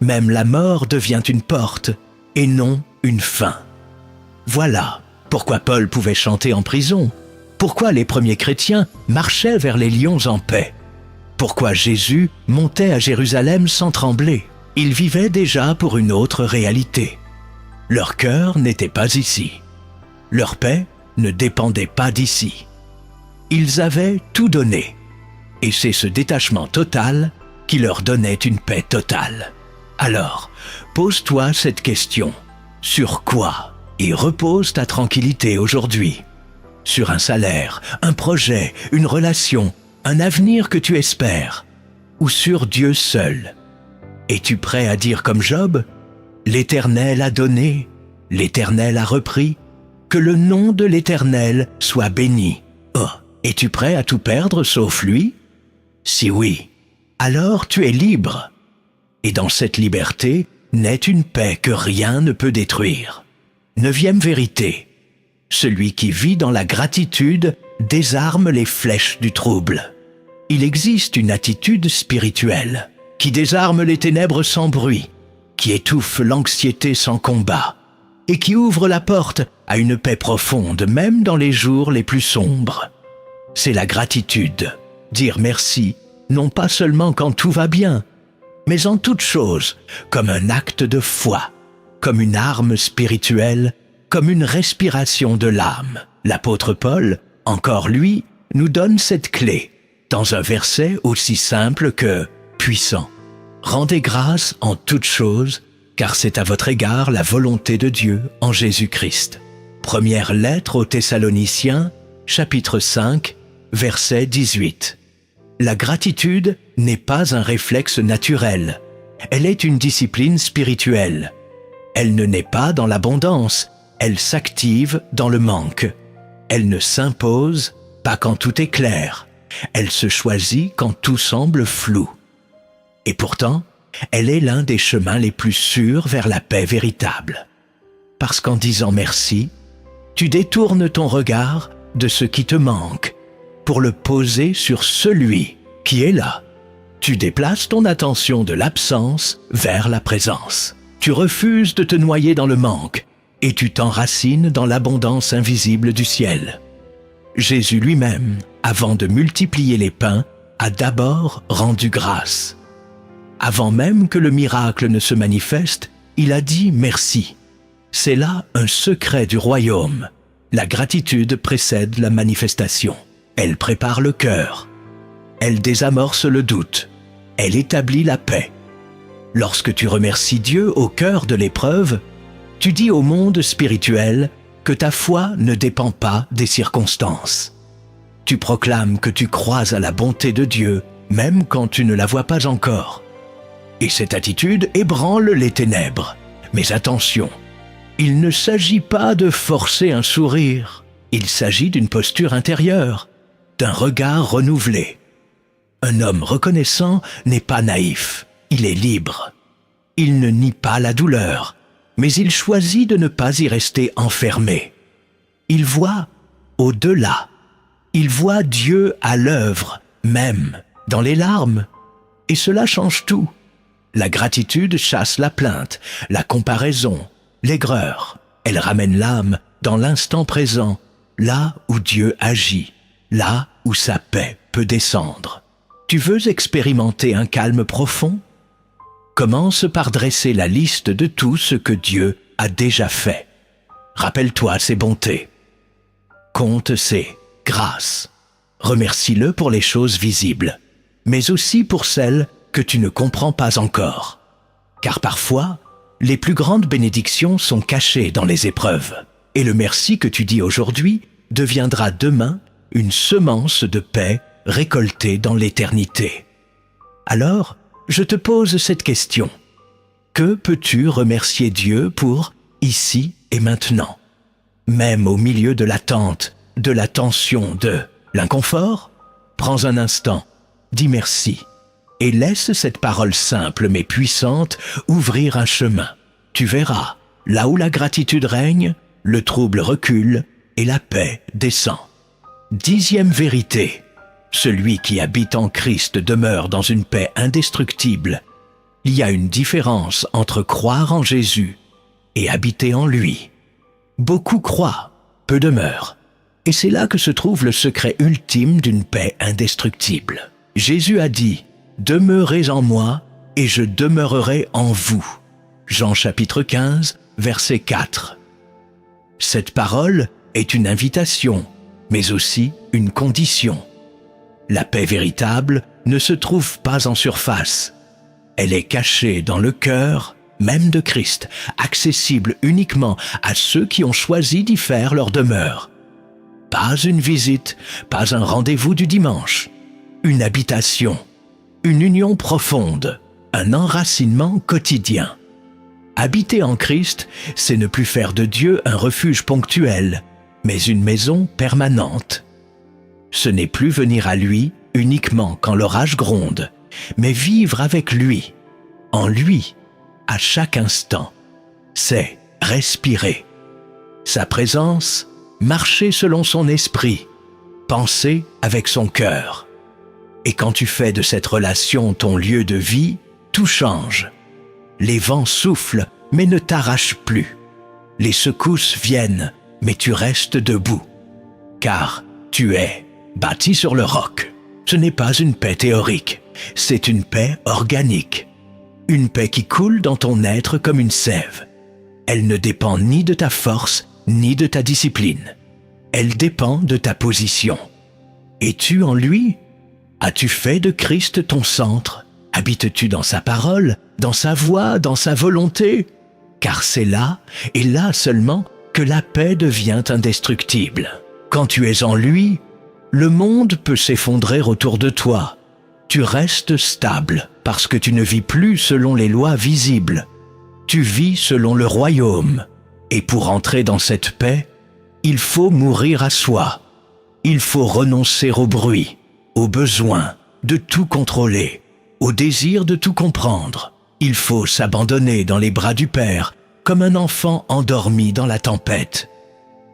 Même la mort devient une porte et non une fin. Voilà pourquoi Paul pouvait chanter en prison. Pourquoi les premiers chrétiens marchaient vers les lions en paix? Pourquoi Jésus montait à Jérusalem sans trembler? Ils vivaient déjà pour une autre réalité. Leur cœur n'était pas ici. Leur paix ne dépendait pas d'ici. Ils avaient tout donné. Et c'est ce détachement total qui leur donnait une paix totale. Alors, pose-toi cette question. Sur quoi? Et repose ta tranquillité aujourd'hui. Sur un salaire, un projet, une relation, un avenir que tu espères, ou sur Dieu seul. Es-tu prêt à dire comme Job, « L'Éternel a donné, l'Éternel a repris, que le nom de l'Éternel soit béni. » Oh, es-tu prêt à tout perdre sauf lui? Si oui, alors tu es libre. Et dans cette liberté naît une paix que rien ne peut détruire. 9e vérité. Celui qui vit dans la gratitude désarme les flèches du trouble. Il existe une attitude spirituelle qui désarme les ténèbres sans bruit, qui étouffe l'anxiété sans combat et qui ouvre la porte à une paix profonde même dans les jours les plus sombres. C'est la gratitude, dire merci, non pas seulement quand tout va bien, mais en toute chose, comme un acte de foi, comme une arme spirituelle, comme une respiration de l'âme. L'apôtre Paul, encore lui, nous donne cette clé, dans un verset aussi simple que puissant. Rendez grâce en toutes choses, car c'est à votre égard la volonté de Dieu en Jésus-Christ. Première lettre aux Thessaloniciens, chapitre 5, verset 18. La gratitude n'est pas un réflexe naturel, elle est une discipline spirituelle. Elle ne naît pas dans l'abondance, elle s'active dans le manque. Elle ne s'impose pas quand tout est clair, Elle se choisit quand tout semble flou. Et pourtant, elle est l'un des chemins les plus sûrs vers la paix véritable. Parce qu'en disant merci, tu détournes ton regard de ce qui te manque pour le poser sur celui qui est là. Tu déplaces ton attention de l'absence vers la présence. Tu refuses de te noyer dans le manque et tu t'enracines dans l'abondance invisible du ciel. Jésus lui-même, avant de multiplier les pains, a d'abord rendu grâce. Avant même que le miracle ne se manifeste, il a dit merci. C'est là un secret du royaume. La gratitude précède la manifestation. Elle prépare le cœur. Elle désamorce le doute. Elle établit la paix. Lorsque tu remercies Dieu au cœur de l'épreuve, tu dis au monde spirituel que ta foi ne dépend pas des circonstances. Tu proclames que tu crois à la bonté de Dieu, même quand tu ne la vois pas encore. Et cette attitude ébranle les ténèbres. Mais attention, il ne s'agit pas de forcer un sourire. Il s'agit d'une posture intérieure, d'un regard renouvelé. Un homme reconnaissant n'est pas naïf, il est libre. Il ne nie pas la douleur, mais il choisit de ne pas y rester enfermé. Il voit au-delà. Il voit Dieu à l'œuvre, même dans les larmes. Et cela change tout. La gratitude chasse la plainte, la comparaison, l'aigreur. Elle ramène l'âme dans l'instant présent, là où Dieu agit, là où sa paix peut descendre. Tu veux expérimenter un calme profond? Commence par dresser la liste de tout ce que Dieu a déjà fait. Rappelle-toi ses bontés. Compte ses grâces. Remercie-le pour les choses visibles, mais aussi pour celles que tu ne comprends pas encore. Car parfois, les plus grandes bénédictions sont cachées dans les épreuves. Et le merci que tu dis aujourd'hui deviendra demain une semence de paix récoltée dans l'éternité. Alors, je te pose cette question. Que peux-tu remercier Dieu pour ici et maintenant? Même au milieu de l'attente, de la tension, de l'inconfort? Prends un instant, dis merci et laisse cette parole simple mais puissante ouvrir un chemin. Tu verras, là où la gratitude règne, le trouble recule et la paix descend. 10e vérité. Celui qui habite en Christ demeure dans une paix indestructible. Il y a une différence entre croire en Jésus et habiter en lui. Beaucoup croient, peu demeurent. Et c'est là que se trouve le secret ultime d'une paix indestructible. Jésus a dit « Demeurez en moi et je demeurerai en vous ». Jean chapitre 15, verset 4. Cette parole est une invitation, mais aussi une condition. La paix véritable ne se trouve pas en surface. Elle est cachée dans le cœur même de Christ, accessible uniquement à ceux qui ont choisi d'y faire leur demeure. Pas une visite, pas un rendez-vous du dimanche. Une habitation, une union profonde, un enracinement quotidien. Habiter en Christ, c'est ne plus faire de Dieu un refuge ponctuel, mais une maison permanente. Ce n'est plus venir à lui uniquement quand l'orage gronde, mais vivre avec lui, en lui, à chaque instant. C'est respirer. Sa présence, marcher selon son esprit, penser avec son cœur. Et quand tu fais de cette relation ton lieu de vie, tout change. Les vents soufflent, mais ne t'arrachent plus. Les secousses viennent, mais tu restes debout. Car tu es bâti sur le roc. Ce n'est pas une paix théorique, c'est une paix organique. Une paix qui coule dans ton être comme une sève. Elle ne dépend ni de ta force, ni de ta discipline. Elle dépend de ta position. Es-tu en lui? As-tu fait de Christ ton centre? Habites-tu dans sa parole, dans sa voix, dans sa volonté? Car c'est là, et là seulement, que la paix devient indestructible. Quand tu es en lui, le monde peut s'effondrer autour de toi. Tu restes stable parce que tu ne vis plus selon les lois visibles. Tu vis selon le royaume. Et pour entrer dans cette paix, il faut mourir à soi. Il faut renoncer au bruit. au besoin de tout contrôler, au désir de tout comprendre. Il faut s'abandonner dans les bras du Père, comme un enfant endormi dans la tempête.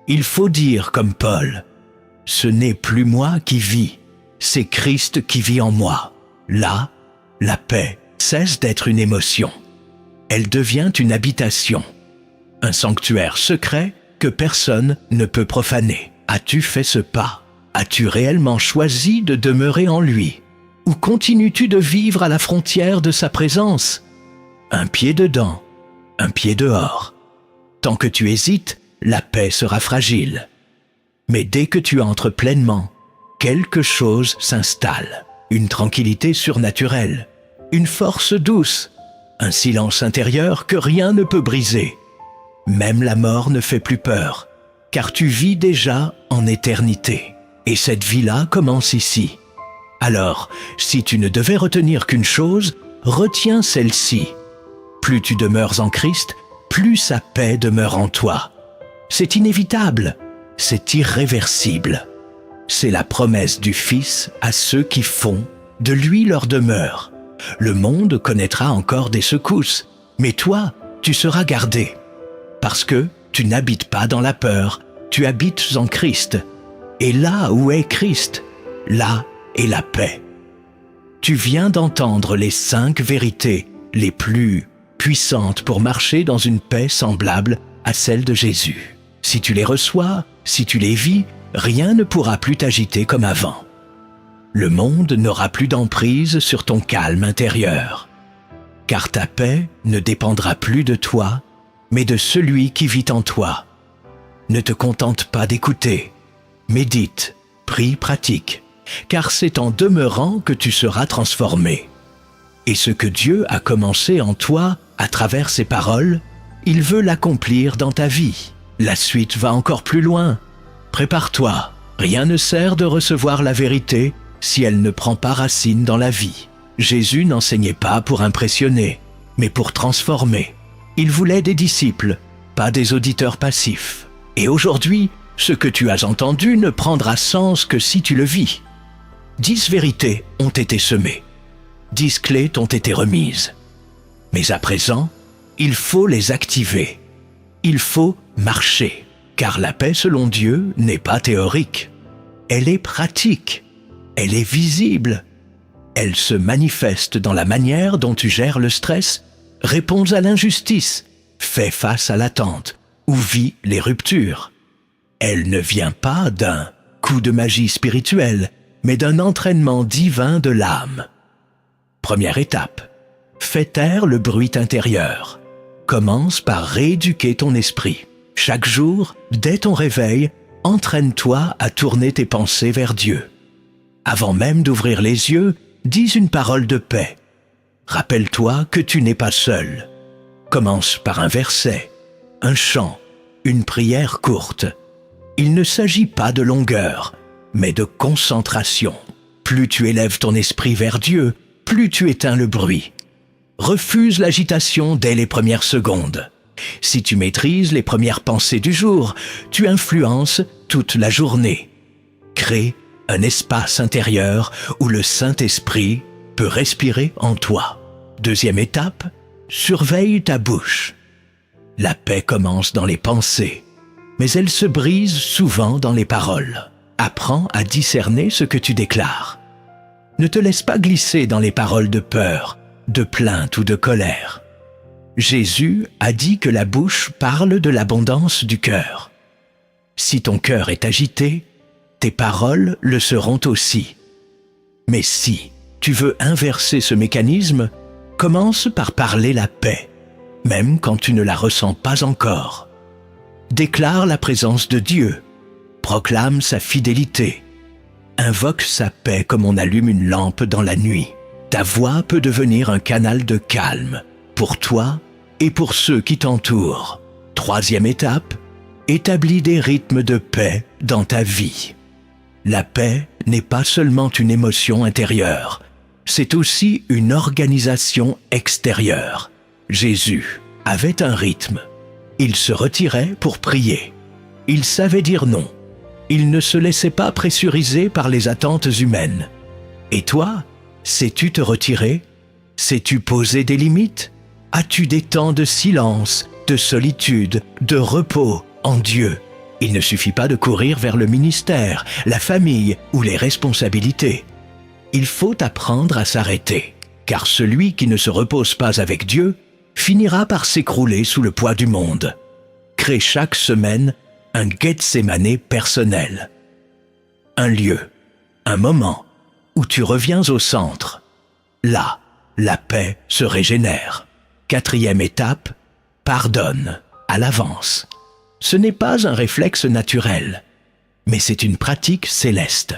Il faut dire comme Paul, « Ce n'est plus moi qui vis, c'est Christ qui vit en moi. » Là, la paix cesse d'être une émotion. Elle devient une habitation, un sanctuaire secret que personne ne peut profaner. As-tu fait ce pas? As-tu réellement choisi de demeurer en lui? Ou continues-tu de vivre à la frontière de sa présence? Un pied dedans, un pied dehors. Tant que tu hésites, la paix sera fragile. Mais dès que tu entres pleinement, quelque chose s'installe. Une tranquillité surnaturelle, une force douce, un silence intérieur que rien ne peut briser. Même la mort ne fait plus peur, car tu vis déjà en éternité. Et cette vie-là commence ici. Alors, si tu ne devais retenir qu'une chose, retiens celle-ci. Plus tu demeures en Christ, plus sa paix demeure en toi. C'est inévitable, c'est irréversible. C'est la promesse du Fils à ceux qui font de lui leur demeure. Le monde connaîtra encore des secousses, mais toi, tu seras gardé. Parce que tu n'habites pas dans la peur, tu habites en Christ. Et là où est Christ, là est la paix. Tu viens d'entendre les 5 vérités les plus puissantes pour marcher dans une paix semblable à celle de Jésus. Si tu les reçois, si tu les vis, rien ne pourra plus t'agiter comme avant. Le monde n'aura plus d'emprise sur ton calme intérieur. Car ta paix ne dépendra plus de toi, mais de celui qui vit en toi. Ne te contente pas d'écouter. Médite, prie, pratique, car c'est en demeurant que tu seras transformé. Et ce que Dieu a commencé en toi, à travers ses paroles, il veut l'accomplir dans ta vie. La suite va encore plus loin. Prépare-toi, rien ne sert de recevoir la vérité si elle ne prend pas racine dans la vie. Jésus n'enseignait pas pour impressionner, mais pour transformer. Il voulait des disciples, pas des auditeurs passifs. Et aujourd'hui, ce que tu as entendu ne prendra sens que si tu le vis. 10 vérités ont été semées. 10 clés t'ont été remises. Mais à présent, il faut les activer. Il faut marcher. Car la paix selon Dieu n'est pas théorique. Elle est pratique. Elle est visible. Elle se manifeste dans la manière dont tu gères le stress, réponds à l'injustice, fais face à l'attente ou vis les ruptures. Elle ne vient pas d'un coup de magie spirituelle, mais d'un entraînement divin de l'âme. Première étape, fais taire le bruit intérieur. Commence par rééduquer ton esprit. Chaque jour, dès ton réveil, entraîne-toi à tourner tes pensées vers Dieu. Avant même d'ouvrir les yeux, dis une parole de paix. Rappelle-toi que tu n'es pas seul. Commence par un verset, un chant, une prière courte. Il ne s'agit pas de longueur, mais de concentration. Plus tu élèves ton esprit vers Dieu, plus tu éteins le bruit. Refuse l'agitation dès les premières secondes. Si tu maîtrises les premières pensées du jour, tu influences toute la journée. Crée un espace intérieur où le Saint-Esprit peut respirer en toi. Deuxième étape, surveille ta bouche. La paix commence dans les pensées, mais elle se brise souvent dans les paroles. Apprends à discerner ce que tu déclares. Ne te laisse pas glisser dans les paroles de peur, de plainte ou de colère. Jésus a dit que la bouche parle de l'abondance du cœur. Si ton cœur est agité, tes paroles le seront aussi. Mais si tu veux inverser ce mécanisme, commence par parler la paix, même quand tu ne la ressens pas encore. Déclare la présence de Dieu, proclame sa fidélité, invoque sa paix comme on allume une lampe dans la nuit. Ta voix peut devenir un canal de calme pour toi et pour ceux qui t'entourent. Troisième étape, établis des rythmes de paix dans ta vie. La paix n'est pas seulement une émotion intérieure, c'est aussi une organisation extérieure. Jésus avait un rythme. Il se retirait pour prier. Il savait dire non. Il ne se laissait pas pressuriser par les attentes humaines. Et toi, sais-tu te retirer? Sais-tu poser des limites? As-tu des temps de silence, de solitude, de repos en Dieu? Il ne suffit pas de courir vers le ministère, la famille ou les responsabilités. Il faut apprendre à s'arrêter, car celui qui ne se repose pas avec Dieu finira par s'écrouler sous le poids du monde. Crée chaque semaine un Gethsémané personnel. Un lieu, un moment où tu reviens au centre. Là, la paix se régénère. 4e étape, pardonne à l'avance. Ce n'est pas un réflexe naturel, mais c'est une pratique céleste.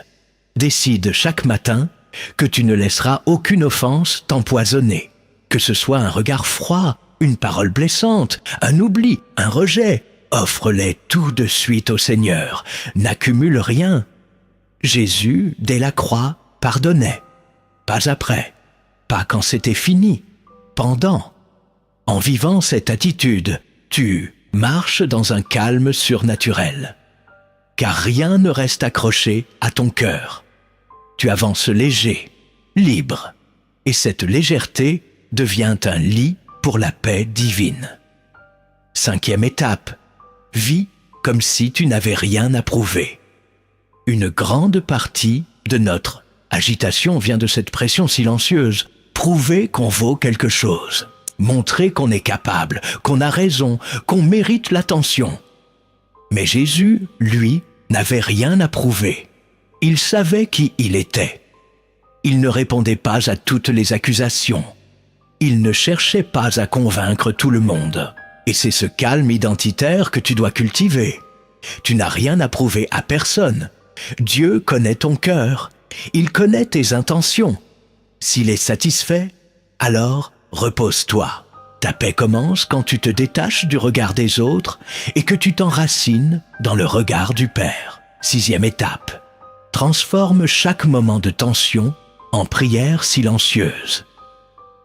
Décide chaque matin que tu ne laisseras aucune offense t'empoisonner, que ce soit un regard froid, une parole blessante, un oubli, un rejet. Offre-les tout de suite au Seigneur. N'accumule rien. Jésus, dès la croix, pardonnait. Pas après, pas quand c'était fini, pendant. En vivant cette attitude, tu marches dans un calme surnaturel. Car rien ne reste accroché à ton cœur. Tu avances léger, libre, et cette légèreté devient un lit pour la paix divine. 5e étape, vis comme si tu n'avais rien à prouver. Une grande partie de notre agitation vient de cette pression silencieuse. Prouver qu'on vaut quelque chose. Montrer qu'on est capable, qu'on a raison, qu'on mérite l'attention. Mais Jésus, lui, n'avait rien à prouver. Il savait qui il était. Il ne répondait pas à toutes les accusations. Il ne cherchait pas à convaincre tout le monde. Et c'est ce calme identitaire que tu dois cultiver. Tu n'as rien à prouver à personne. Dieu connaît ton cœur. Il connaît tes intentions. S'il est satisfait, alors repose-toi. Ta paix commence quand tu te détaches du regard des autres et que tu t'enracines dans le regard du Père. 6e étape. Transforme chaque moment de tension en prière silencieuse.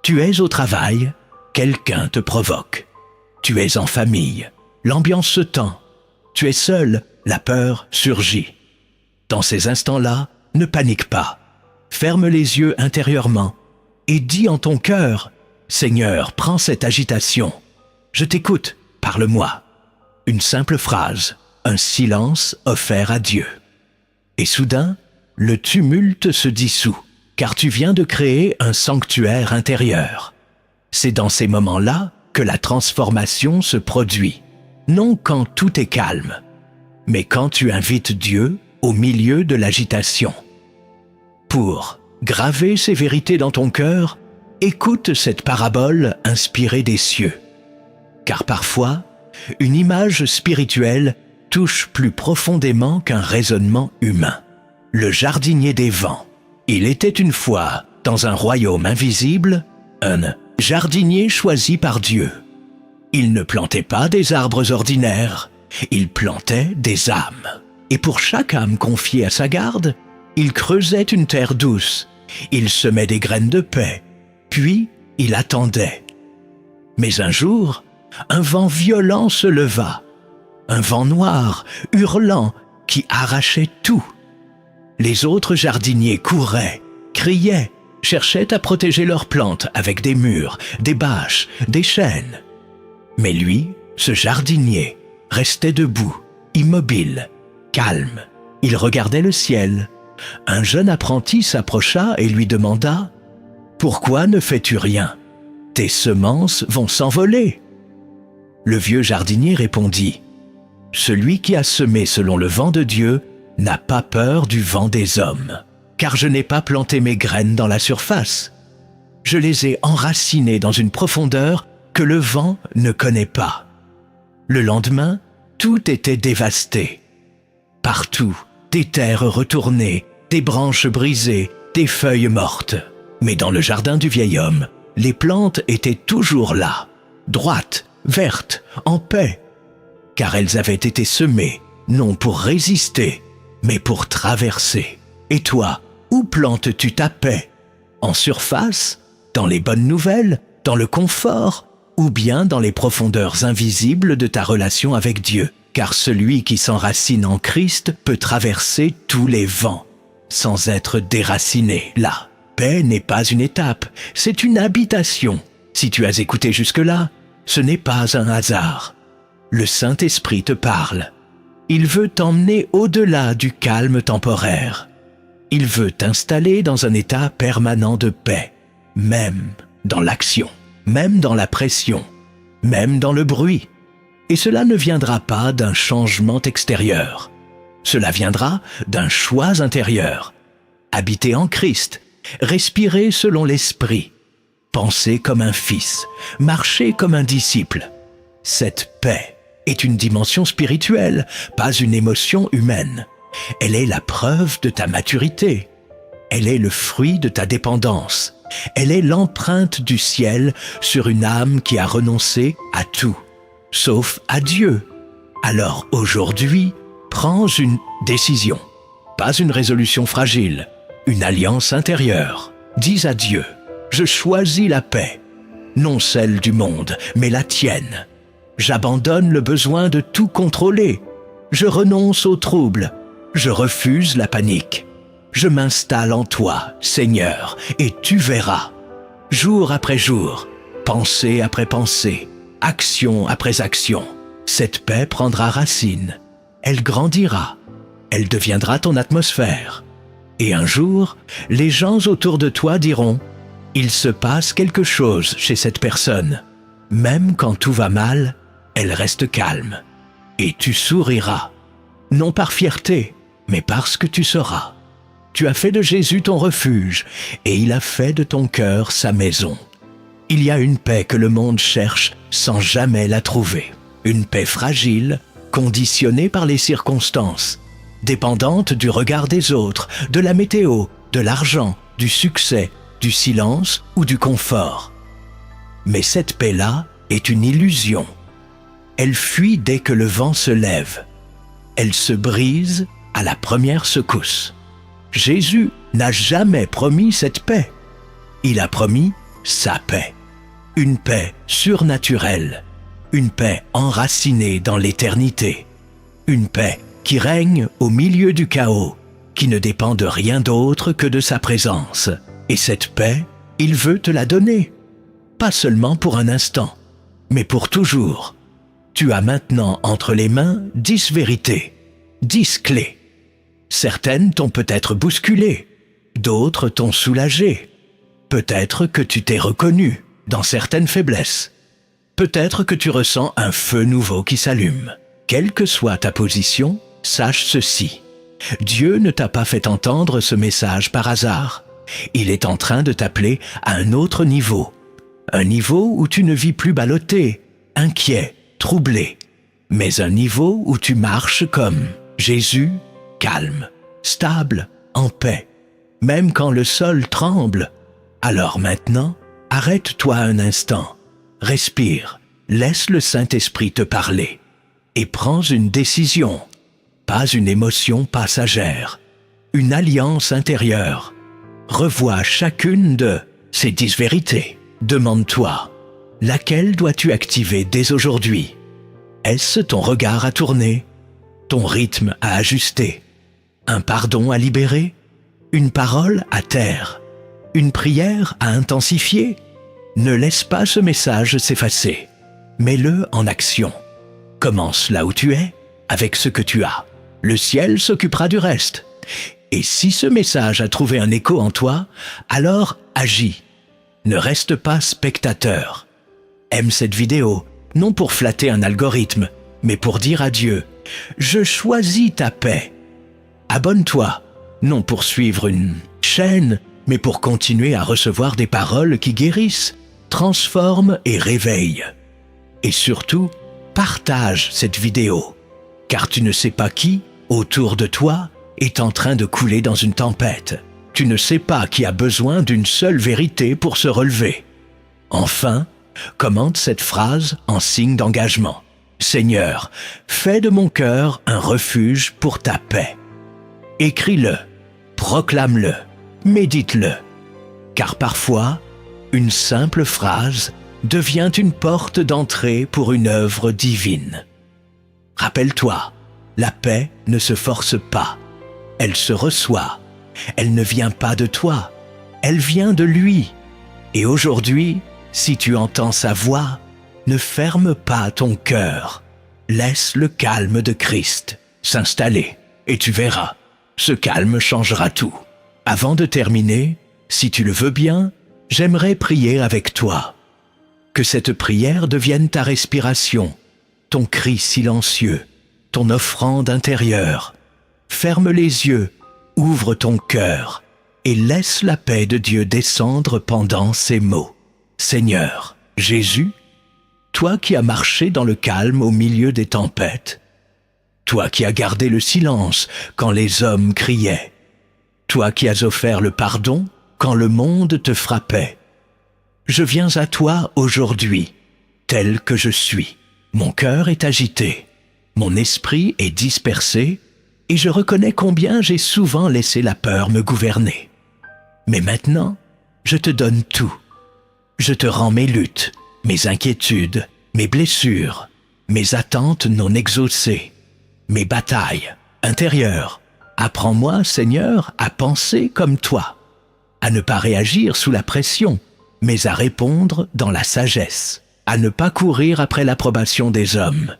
Tu es au travail, quelqu'un te provoque. Tu es en famille, l'ambiance se tend. Tu es seul, la peur surgit. Dans ces instants-là, ne panique pas. Ferme les yeux intérieurement et dis en ton cœur, « Seigneur, prends cette agitation. Je t'écoute, parle-moi. » Une simple phrase, un silence offert à Dieu. Et soudain, le tumulte se dissout, car tu viens de créer un sanctuaire intérieur. C'est dans ces moments-là que la transformation se produit. Non quand tout est calme, mais quand tu invites Dieu au milieu de l'agitation. Pour graver ces vérités dans ton cœur, écoute cette parabole inspirée des cieux. Car parfois, une image spirituelle touche plus profondément qu'un raisonnement humain. Le jardinier des vents. Il était une fois, dans un royaume invisible, un jardinier choisi par Dieu. Il ne plantait pas des arbres ordinaires, il plantait des âmes. Et pour chaque âme confiée à sa garde, il creusait une terre douce, il semait des graines de paix, puis il attendait. Mais un jour, un vent violent se leva, un vent noir, hurlant, qui arrachait tout. Les autres jardiniers couraient, criaient, cherchaient à protéger leurs plantes avec des murs, des bâches, des chaînes. Mais lui, ce jardinier, restait debout, immobile, calme. Il regardait le ciel. Un jeune apprenti s'approcha et lui demanda « Pourquoi ne fais-tu rien? Tes semences vont s'envoler. » Le vieux jardinier répondit « Celui qui a semé selon le vent de Dieu n'a pas peur du vent des hommes, car je n'ai pas planté mes graines dans la surface. Je les ai enracinées dans une profondeur que le vent ne connaît pas. » Le lendemain, tout était dévasté. Partout, des terres retournées, des branches brisées, des feuilles mortes. Mais dans le jardin du vieil homme, les plantes étaient toujours là, droites, vertes, en paix, car elles avaient été semées, non pour résister, mais pour traverser. Et toi, où plantes-tu ta paix? En surface, dans les bonnes nouvelles, dans le confort, ou bien dans les profondeurs invisibles de ta relation avec Dieu? Car celui qui s'enracine en Christ peut traverser tous les vents. sans être déraciné. La paix n'est pas une étape, c'est une habitation. Si tu as écouté jusque-là, ce n'est pas un hasard. Le Saint-Esprit te parle. Il veut t'emmener au-delà du calme temporaire. Il veut t'installer dans un état permanent de paix, même dans l'action, même dans la pression, même dans le bruit. Et cela ne viendra pas d'un changement extérieur. Cela viendra d'un choix intérieur. Habiter en Christ, respirer selon l'Esprit, penser comme un fils, marcher comme un disciple. Cette paix est une dimension spirituelle, pas une émotion humaine. Elle est la preuve de ta maturité. Elle est le fruit de ta dépendance. Elle est l'empreinte du ciel sur une âme qui a renoncé à tout, sauf à Dieu. Alors aujourd'hui, prends une décision, pas une résolution fragile, une alliance intérieure. Dis à Dieu, je choisis la paix, non celle du monde, mais la tienne. J'abandonne le besoin de tout contrôler. Je renonce au trouble. Je refuse la panique. Je m'installe en toi, Seigneur, et tu verras. Jour après jour, pensée après pensée, action après action, cette paix prendra racine. Elle grandira. Elle deviendra ton atmosphère. Et un jour, les gens autour de toi diront « Il se passe quelque chose chez cette personne. Même quand tout va mal, elle reste calme. » Et tu souriras, non par fierté, mais parce que tu sauras. Tu as fait de Jésus ton refuge, et il a fait de ton cœur sa maison. Il y a une paix que le monde cherche sans jamais la trouver. Une paix fragile, conditionnée par les circonstances, dépendante du regard des autres, de la météo, de l'argent, du succès, du silence ou du confort. Mais cette paix-là est une illusion. Elle fuit dès que le vent se lève. Elle se brise à la première secousse. Jésus n'a jamais promis cette paix. Il a promis sa paix. Une paix surnaturelle. Une paix enracinée dans l'éternité. Une paix qui règne au milieu du chaos, qui ne dépend de rien d'autre que de sa présence. Et cette paix, il veut te la donner. Pas seulement pour un instant, mais pour toujours. Tu as maintenant entre les mains 10 vérités, 10 clés. Certaines t'ont peut-être bousculé, d'autres t'ont soulagé. Peut-être que tu t'es reconnu dans certaines faiblesses. Peut-être que tu ressens un feu nouveau qui s'allume. Quelle que soit ta position, sache ceci. Dieu ne t'a pas fait entendre ce message par hasard. Il est en train de t'appeler à un autre niveau. Un niveau où tu ne vis plus ballotté, inquiet, troublé, mais un niveau où tu marches comme Jésus, calme, stable, en paix, même quand le sol tremble. Alors maintenant, arrête-toi un instant, respire, laisse le Saint-Esprit te parler et prends une décision, pas une émotion passagère, une alliance intérieure. Revois chacune de ces 10 vérités. Demande-toi, laquelle dois-tu activer dès aujourd'hui? Est-ce ton regard à tourner, ton rythme à ajuster, un pardon à libérer, une parole à taire, une prière à intensifier? Ne laisse pas ce message s'effacer. Mets-le en action. Commence là où tu es, avec ce que tu as. Le ciel s'occupera du reste. Et si ce message a trouvé un écho en toi, alors agis. Ne reste pas spectateur. Aime cette vidéo, non pour flatter un algorithme, mais pour dire à Dieu « Je choisis ta paix ». Abonne-toi, non pour suivre une chaîne, mais pour continuer à recevoir des paroles qui guérissent, transforment et réveillent. Et surtout, partage cette vidéo, car tu ne sais pas qui, autour de toi, est en train de couler dans une tempête. Tu ne sais pas qui a besoin d'une seule vérité pour se relever. Enfin, commente cette phrase en signe d'engagement. Seigneur, fais de mon cœur un refuge pour ta paix. Écris-le, proclame-le, médite-le. Car parfois, une simple phrase devient une porte d'entrée pour une œuvre divine. Rappelle-toi, la paix ne se force pas, elle se reçoit. Elle ne vient pas de toi, elle vient de lui. Et aujourd'hui, si tu entends sa voix, ne ferme pas ton cœur. Laisse le calme de Christ s'installer et tu verras, ce calme changera tout. Avant de terminer, si tu le veux bien, j'aimerais prier avec toi. Que cette prière devienne ta respiration, ton cri silencieux, ton offrande intérieure. Ferme les yeux, ouvre ton cœur et laisse la paix de Dieu descendre pendant ces mots. Seigneur, Jésus, toi qui as marché dans le calme au milieu des tempêtes, toi qui as gardé le silence quand les hommes criaient, toi qui as offert le pardon quand le monde te frappait, je viens à toi aujourd'hui, tel que je suis. Mon cœur est agité, mon esprit est dispersé, et je reconnais combien j'ai souvent laissé la peur me gouverner. Mais maintenant, je te donne tout. Je te rends mes luttes, mes inquiétudes, mes blessures, mes attentes non exaucées, mes batailles intérieures. Apprends-moi, Seigneur, à penser comme toi, à ne pas réagir sous la pression, mais à répondre dans la sagesse, à ne pas courir après l'approbation des hommes,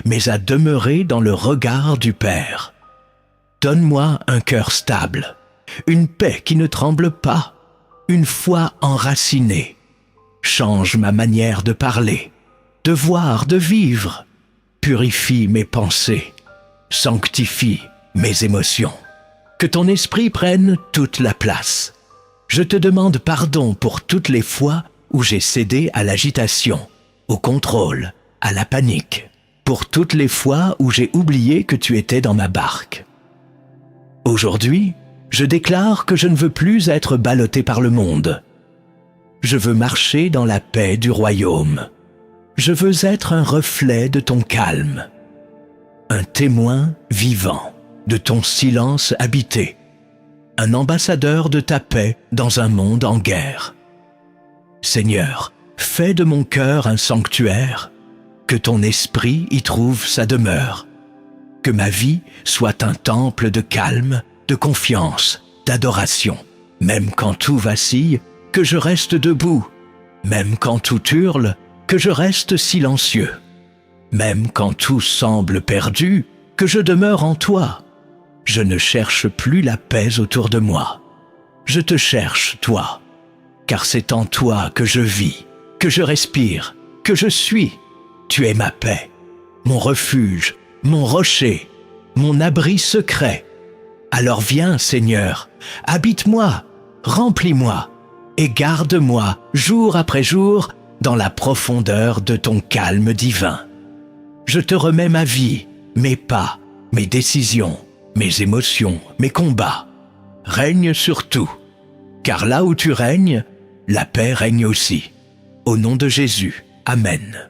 mais à demeurer dans le regard du Père. Donne-moi un cœur stable, une paix qui ne tremble pas, une foi enracinée. Change ma manière de parler, de voir, de vivre. Purifie mes pensées, sanctifie mes émotions. Que ton esprit prenne toute la place. Je te demande pardon pour toutes les fois où j'ai cédé à l'agitation, au contrôle, à la panique, pour toutes les fois où j'ai oublié que tu étais dans ma barque. Aujourd'hui, je déclare que je ne veux plus être ballotté par le monde. Je veux marcher dans la paix du royaume. Je veux être un reflet de ton calme, un témoin vivant de ton silence habité, un ambassadeur de ta paix dans un monde en guerre. Seigneur, fais de mon cœur un sanctuaire, que ton esprit y trouve sa demeure, que ma vie soit un temple de calme, de confiance, d'adoration. Même quand tout vacille, que je reste debout. Même quand tout hurle, que je reste silencieux. Même quand tout semble perdu, que je demeure en toi. Je ne cherche plus la paix autour de moi. Je te cherche, toi, car c'est en toi que je vis, que je respire, que je suis. Tu es ma paix, mon refuge, mon rocher, mon abri secret. Alors viens, Seigneur, habite-moi, remplis-moi et garde-moi jour après jour dans la profondeur de ton calme divin. Je te remets ma vie, mes pas, mes décisions, mes émotions, mes combats. Règne sur tout, car là où tu règnes, la paix règne aussi. Au nom de Jésus, Amen.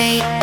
way